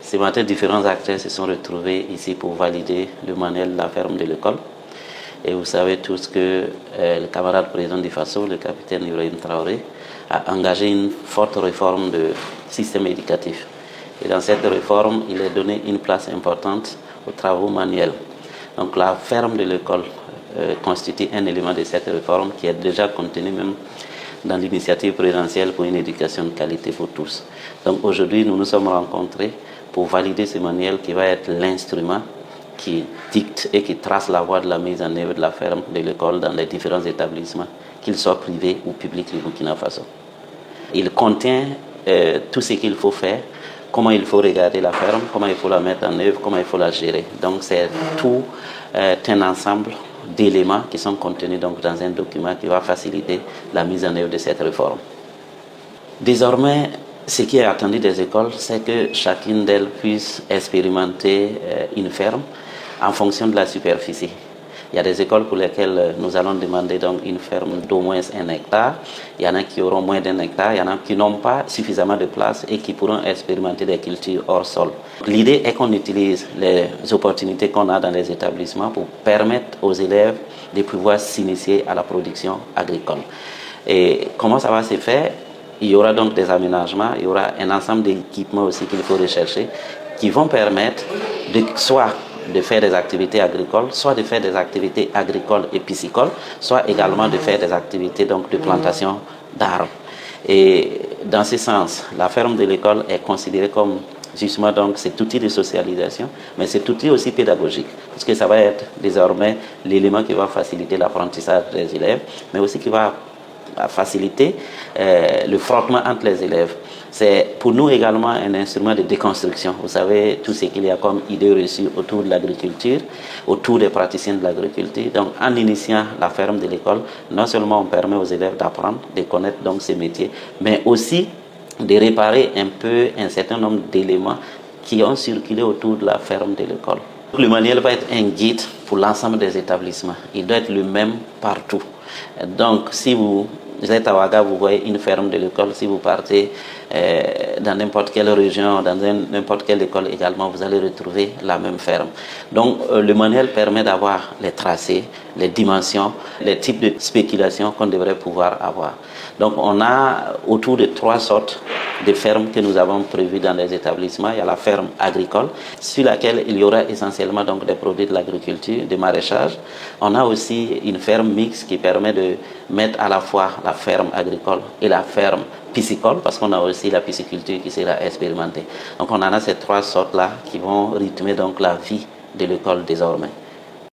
Ce matin, différents acteurs se sont retrouvés ici pour valider le manuel de la ferme de l'école. Et vous savez tous que le camarade président du FASO, le capitaine Ibrahim Traoré, a engagé une forte réforme du système éducatif. Et dans cette réforme, il a donné une place importante aux travaux manuels. Donc la ferme de l'école constitue un élément de cette réforme qui est déjà contenu même dans l'initiative présidentielle pour une éducation de qualité pour tous. Donc aujourd'hui, nous nous sommes rencontrés pour valider ce manuel qui va être l'instrument qui dicte et qui trace la voie de la mise en œuvre de la ferme de l'école dans les différents établissements, qu'ils soient privés ou publics du Burkina Faso. Il contient tout ce qu'il faut faire, comment il faut regarder la ferme, comment il faut la mettre en œuvre, comment il faut la gérer. Donc c'est tout un ensemble d'éléments qui sont contenus donc dans un document qui va faciliter la mise en œuvre de cette réforme. Désormais, ce qui est attendu des écoles, c'est que chacune d'elles puisse expérimenter une ferme en fonction de la superficie. Il y a des écoles pour lesquelles nous allons demander donc une ferme d'au moins 1 hectare. Il y en a qui auront moins d'1 hectare. Il y en a qui n'ont pas suffisamment de place et qui pourront expérimenter des cultures hors sol. L'idée est qu'on utilise les opportunités qu'on a dans les établissements pour permettre aux élèves de pouvoir s'initier à la production agricole. Et comment ça va se faire? Il y aura donc des aménagements, il y aura un ensemble d'équipements aussi qu'il faut rechercher qui vont permettre soit de faire des activités agricoles, soit de faire des activités agricoles et piscicoles, soit également de faire des activités donc, de plantation d'arbres. Et dans ce sens, la ferme de l'école est considérée comme justement donc cet outil de socialisation, mais cet outil aussi pédagogique, parce que ça va être désormais l'élément qui va faciliter l'apprentissage des élèves, mais aussi qui va faciliter le frottement entre les élèves. C'est pour nous également un instrument de déconstruction. Vous savez, tout ce qu'il y a comme idée reçue autour de l'agriculture, autour des praticiens de l'agriculture. Donc, en initiant la ferme de l'école, non seulement on permet aux élèves d'apprendre, de connaître donc ces métiers, mais aussi de réparer un peu un certain nombre d'éléments qui ont circulé autour de la ferme de l'école. Le manuel va être un guide pour l'ensemble des établissements. Il doit être le même partout. Donc, si vous êtes à Ouaga, vous voyez une ferme de l'école. Si vous partez dans n'importe quelle région, dans n'importe quelle école également, vous allez retrouver la même ferme. Donc, le manuel permet d'avoir les tracés, les dimensions, les types de spéculations qu'on devrait pouvoir avoir. Donc, on a autour de 3 sortes de fermes que nous avons prévues dans les établissements. Il y a la ferme agricole, sur laquelle il y aura essentiellement donc des produits de l'agriculture, du maraîchage. On a aussi une ferme mixte qui permet de mettre à la fois la ferme agricole et la ferme piscicole, parce qu'on a aussi la pisciculture qui sera expérimentée. Donc on en a ces 3 sortes-là qui vont rythmer donc la vie de l'école désormais.